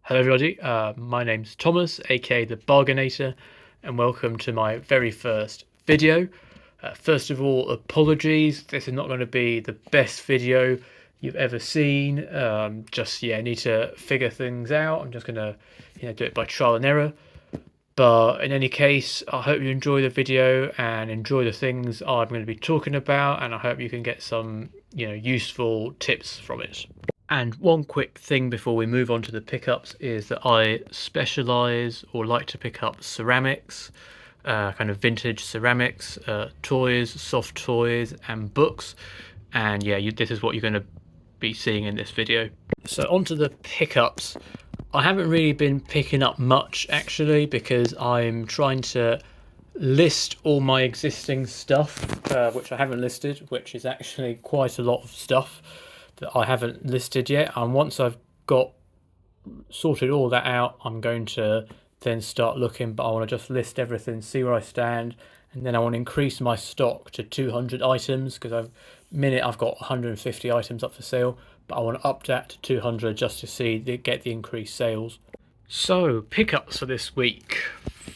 Hello, everybody. My name's Thomas, aka the Bargainator, and welcome to my very first video. First of all, apologies. This is not going to be the best video you've ever seen. I need to figure things out. I'm just going to, do it by trial and error. But in any case, I hope you enjoy the video and enjoy the things I'm going to be talking about, and I hope you can get some, useful tips from it. And one quick thing before we move on to the pickups is that I specialize or like to pick up ceramics, kind of vintage ceramics, toys, soft toys, and books. And yeah, this is what you're going to be seeing in this video. So onto the pickups. I haven't really been picking up much actually because I'm trying to list all my existing stuff, which I haven't listed, which is actually quite a lot of stuff that I haven't listed yet. And once I've got sorted all that out, I'm going to then start looking, but I want to just list everything, see where I stand, and then I want to increase my stock to 200 items because I've got 150 items up for sale, but I want to up that to 200 just to get the increased sales. So pickups for this week.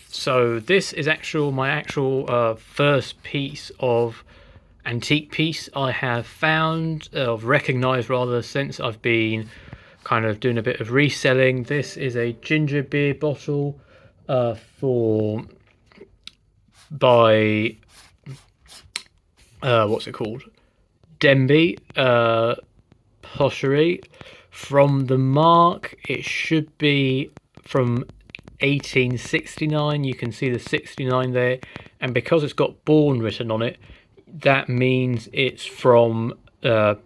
So this is my actual first piece of antique piece I have found, of recognised rather, since I've been kind of doing a bit of reselling. This is a ginger beer bottle by what's it called? Denby Pottery. From the mark, it should be from 1869. You can see the 69 there, and because it's got Born written on it, that means it's from the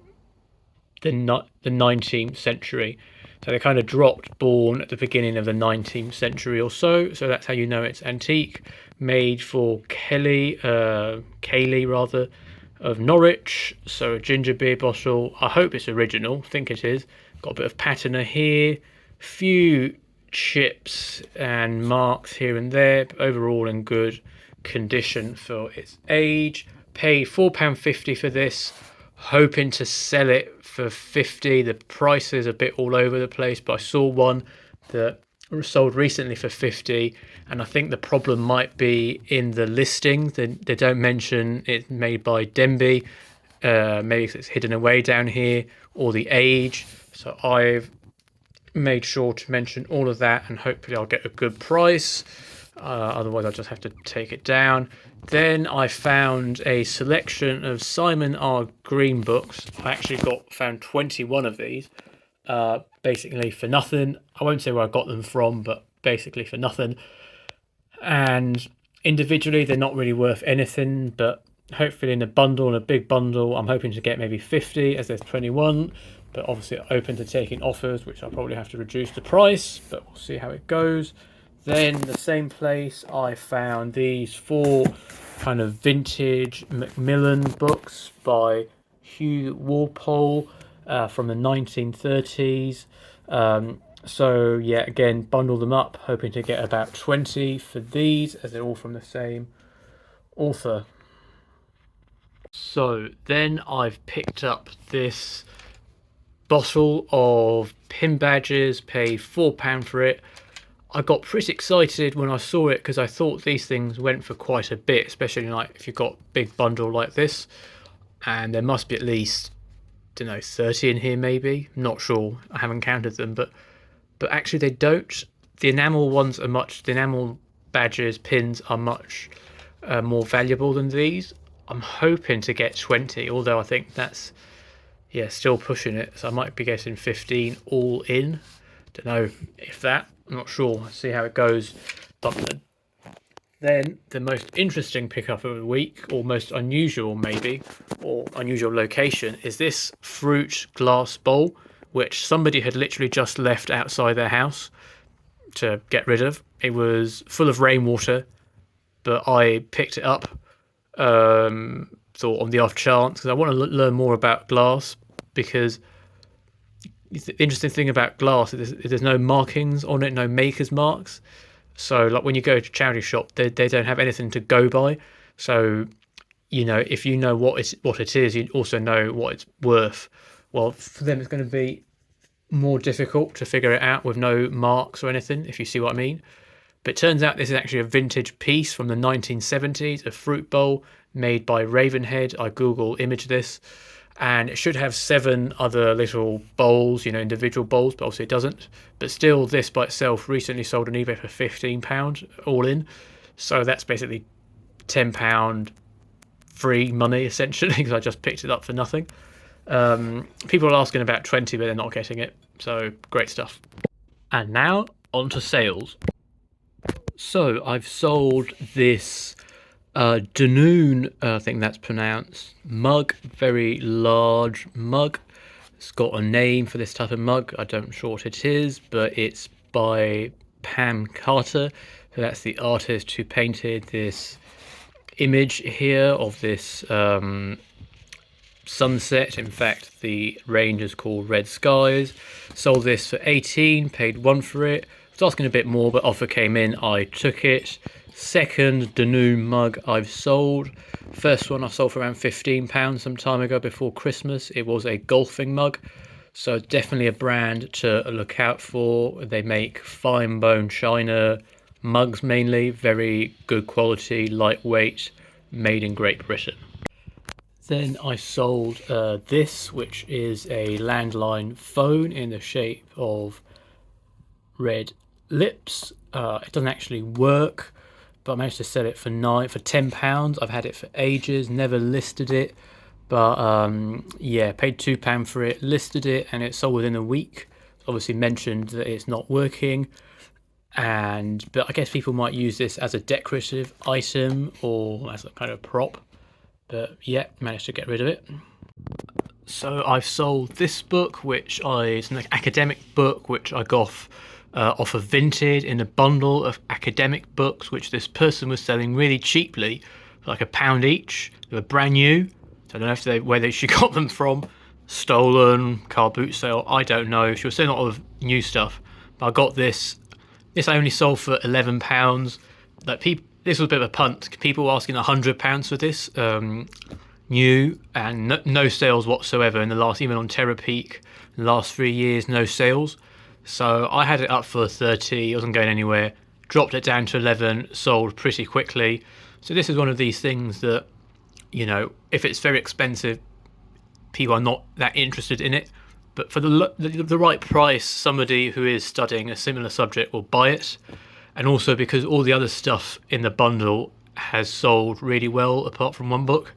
19th century. So they kind of dropped Born at the beginning of the 19th century or so. So that's how you know it's antique. Made for Cayley rather, of Norwich. So a ginger beer bottle. I hope it's original. I think it is. Got a bit of patina here. Few chips and marks here and there, but overall in good condition for its age. Paid £4.50 for this, hoping to sell it for 50. The price is a bit all over the place, but I saw one that sold recently for 50, and I think the problem might be in the listing. They don't mention it's made by Denby, maybe it's hidden away down here, or the age. So I've made sure to mention all of that, and hopefully I'll get a good price. Otherwise I'll just have to take it down. Then I found a selection of Simon R. Green books. I actually found 21 of these, basically for nothing. I won't say where I got them from, but basically for nothing. And individually they're not really worth anything, but hopefully in a big bundle, I'm hoping to get maybe 50, as there's 21. But obviously open to taking offers, which I'll probably have to reduce the price, but we'll see how it goes. Then the same place, I found these 4 kind of vintage Macmillan books by Hugh Walpole from the 1930s. So yeah, again, bundle them up, hoping to get about 20 for these, as they're all from the same author. So then I've picked up this bottle of pin badges, paid £4 for it. I got pretty excited when I saw it because I thought these things went for quite a bit, especially like if you've got a big bundle like this. And there must be at least, 30 in here maybe. Not sure. I haven't counted them, but actually they don't. The enamel badges, pins are much more valuable than these. I'm hoping to get 20, although I think that's still pushing it. So I might be getting 15 all in. Don't know if that. I'm not sure. See how it goes. But then the most interesting pickup of the week, or most unusual maybe, or unusual location, is this fruit glass bowl, which somebody had literally just left outside their house to get rid of. It was full of rainwater, but I picked it up, thought on the off chance, because I want to learn more about glass, because the interesting thing about glass is there's no markings on it, no maker's marks. So like when you go to a charity shop, they don't have anything to go by. So if you know what it is, you also know what it's worth. Well, for them it's going to be more difficult to figure it out with no marks or anything, if you see what I mean. But it turns out this is actually a vintage piece from the 1970s, a fruit bowl made by Ravenhead. I Google image this, and it should have 7 other little bowls, individual bowls, but obviously it doesn't. But still, this by itself recently sold on eBay for £15 all in. So that's basically £10 free money essentially, because I just picked it up for nothing. People are asking about 20, but they're not getting it. So great stuff. And now on to sales. So I've sold this Danone, I think that's pronounced, mug, very large mug. It's got a name for this type of mug. I don't know what it is, but it's by Pam Carter. So that's the artist who painted this image here of this sunset. In fact, the range is called Red Skies. Sold this for 18, paid 1 for it. I was asking a bit more, but offer came in, I took it. Second Danone mug I've sold. First one I sold for around £15 some time ago before Christmas. It was a golfing mug, so definitely a brand to look out for. They make fine bone china mugs mainly, very good quality, lightweight, made in Great Britain. Then I sold this, which is a landline phone in the shape of red lips. It doesn't actually work, but I managed to sell it for £10. I've had it for ages, never listed it, but yeah, paid £2 for it, listed it, and it sold within a week. Obviously mentioned that it's not working, but I guess people might use this as a decorative item or as a kind of prop. But yeah, managed to get rid of it. So I've sold this book, it's an academic book, which I got off of Vinted in a bundle of academic books, which this person was selling really cheaply, for like £1 each. They were brand new. So I don't know where she got them from. Stolen, car boot sale, I don't know. She was selling a lot of new stuff. But I got this. This I only sold for £11. This was a bit of a punt. People were asking £100 for this, new, and no sales whatsoever in the last, even on Terapeak, in the last 3 years, no sales. So I had it up for 30, it wasn't going anywhere, dropped it down to 11, sold pretty quickly. So this is one of these things that, if it's very expensive, people are not that interested in it. But for the right price, somebody who is studying a similar subject will buy it. And also because all the other stuff in the bundle has sold really well, apart from one book,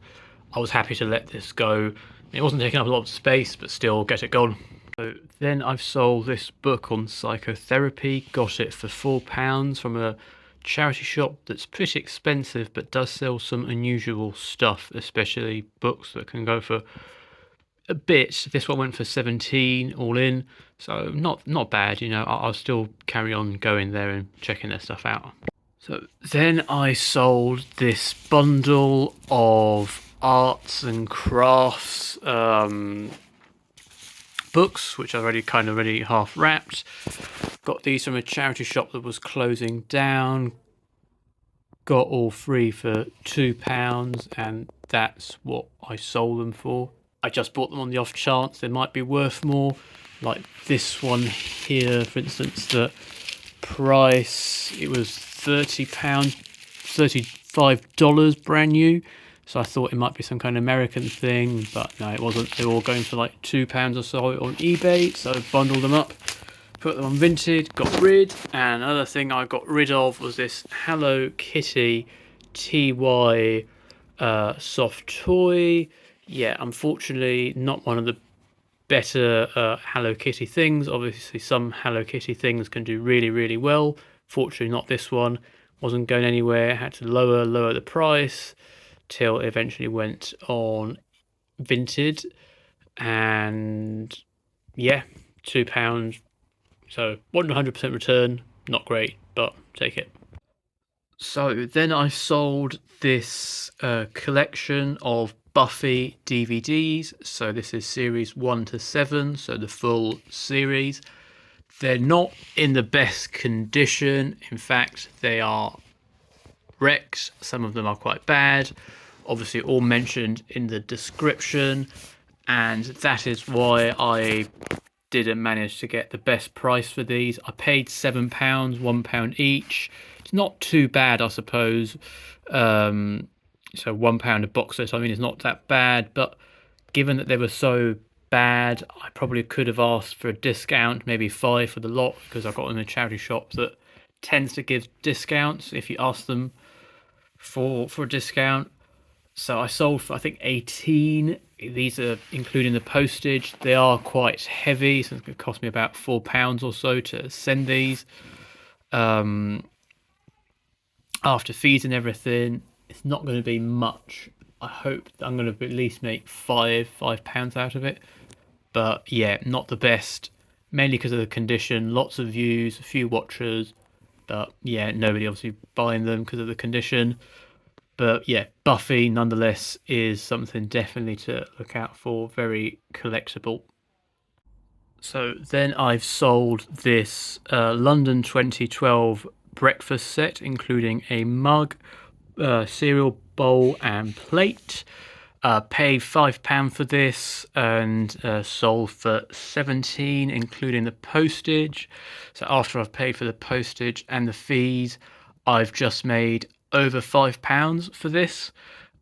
I was happy to let this go. It wasn't taking up a lot of space, but still get it gone. So then I've sold this book on psychotherapy, got it for £4 from a charity shop that's pretty expensive, but does sell some unusual stuff, especially books that can go for a bit. This one went for 17 all in, so not bad. I'll still carry on going there and checking their stuff out. So then I sold this bundle of arts and crafts books, which I've already half wrapped. Got these from a charity shop that was closing down. Got all 3 for £2, and that's what I sold them for. I just bought them on the off chance they might be worth more. Like this one here, for instance, the price, it was £30, $35 brand new. So I thought it might be some kind of American thing, but no, it wasn't. They were all going for like £2 or so on eBay. So I bundled them up, put them on Vinted, got rid. And another thing I got rid of was this Hello Kitty TY soft toy. Yeah, unfortunately, not one of the better Hello Kitty things. Obviously, some Hello Kitty things can do really, really well. Fortunately, not this one. Wasn't going anywhere. Had to lower the price till it eventually went on Vinted. And yeah, £2. So 100% return. Not great, but take it. So then I sold this collection of Buffy DVDs. So this is series 1 to 7, so the full series. They're not in the best condition. In fact, they are wrecked. Some of them are quite bad. Obviously, all mentioned in the description. And that is why I didn't manage to get the best price for these. I paid £7, £1 each. It's not too bad, I suppose. So £1 a box set. I mean, it's not that bad, but given that they were so bad, I probably could have asked for a discount, maybe 5 for the lot, because I got them in a charity shop that tends to give discounts if you ask them for a discount. So I sold for, I think, 18. These are including the postage. They are quite heavy, so it's going to cost me about £4 or so to send these. After fees and everything, it's not going to be much. I hope I'm going to at least make £5 out of it. But yeah, not the best, mainly because of the condition. Lots of views, a few watchers, but yeah, nobody obviously buying them because of the condition. But yeah, Buffy nonetheless is something definitely to look out for. Very collectible. So then I've sold this London 2012 breakfast set, including a mug, cereal bowl, and plate. Paid £5 for this and sold for 17, including the postage. So after I've paid for the postage and the fees, I've just made over £5 for this.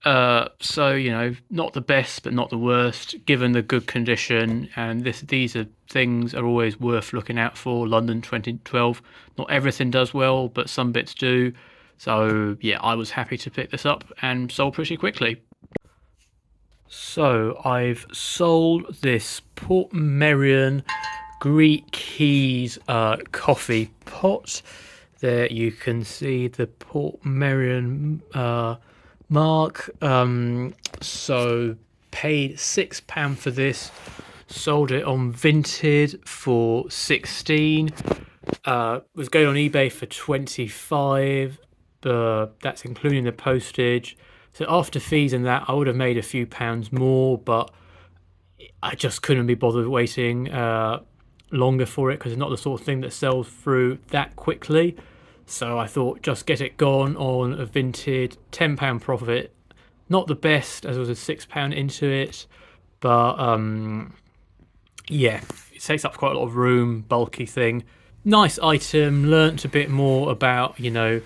So you know, not the best, but not the worst, given the good condition. And these are things are always worth looking out for. London 2012. Not everything does well, but some bits do. So yeah, I was happy to pick this up and sold pretty quickly. So I've sold this Portmeirion Greek Keys coffee pot. There you can see the Portmeirion mark. So paid £6 for this. Sold it on Vinted for 16. Was going on eBay for 25. That's including the postage. So after fees and that, I would have made a few pounds more, but I just couldn't be bothered waiting longer for it because it's not the sort of thing that sells through that quickly. So I thought just get it gone on a Vinted, £10 profit. Not the best, as it was a £6 into it, but yeah, it takes up quite a lot of room, bulky thing. Nice item. Learnt a bit more about, you know,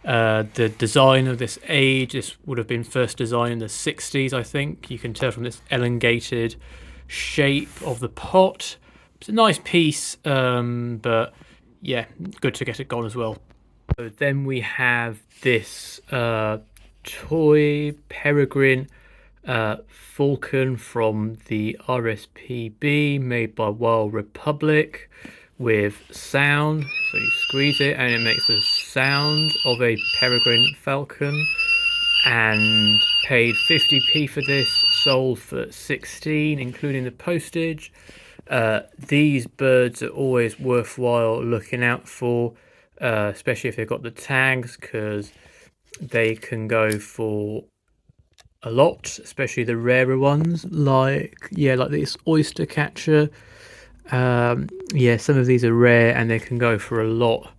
the design of this age. This would have been first designed in the 60s, I think. You can tell from this elongated shape of the pot. It's a nice piece, but yeah, good to get it gone as well. So then we have this toy Peregrine Falcon from the RSPB, made by Wild Republic, with sound. So you squeeze it and it makes the sound of a peregrine falcon. And paid 50p for this, sold for 16, including the postage. These birds are always worthwhile looking out for, especially if they've got the tags, because they can go for a lot, especially the rarer ones, like this oyster catcher. Yeah, some of these are rare and they can go for a lot.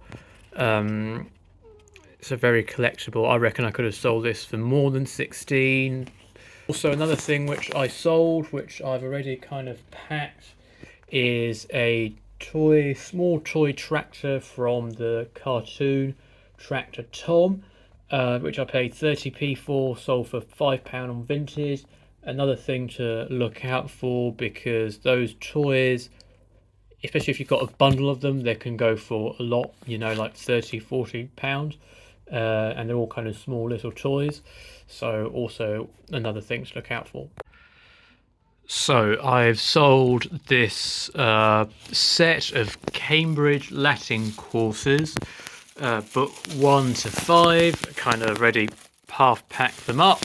It's a very collectible. I reckon I could have sold this for more than 16. Also, another thing which I sold, which I've already kind of packed, is a small toy tractor from the cartoon Tractor Tom, which I paid 30p for, sold for £5 on Vinted. Another thing to look out for, because those toys, especially if you've got a bundle of them, they can go for a lot, you know, like 30-40 pounds, and they're all kind of small little toys. So also another thing to look out for. So I've sold this set of Cambridge Latin courses, book 1 to 5, kind of ready, half packed them up.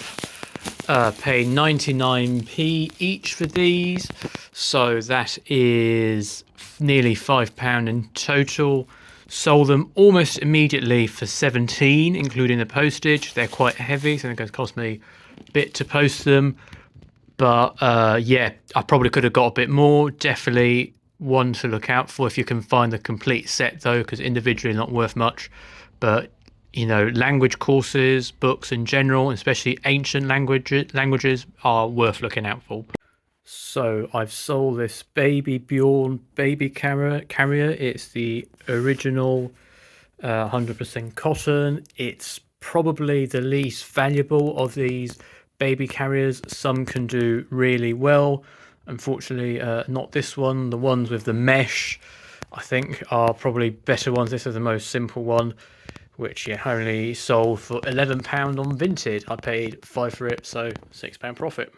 Pay 99p each for these, so that is nearly £5 in total. Sold them almost immediately for 17, including the postage. They're quite heavy, so it's going to cost me a bit to post them. But yeah, I probably could have got a bit more. Definitely one to look out for if you can find the complete set, though, because individually not worth much. But you know, language courses, books in general, especially ancient languages, are worth looking out for. So I've sold this Baby Bjorn baby carrier. It's the original 100% cotton. It's probably the least valuable of these baby carriers. Some can do really well. Unfortunately, not this one. The ones with the mesh, I think, are probably better ones. This is the most simple one, which only sold for £11 on Vinted. I paid 5 for it, so £6 profit.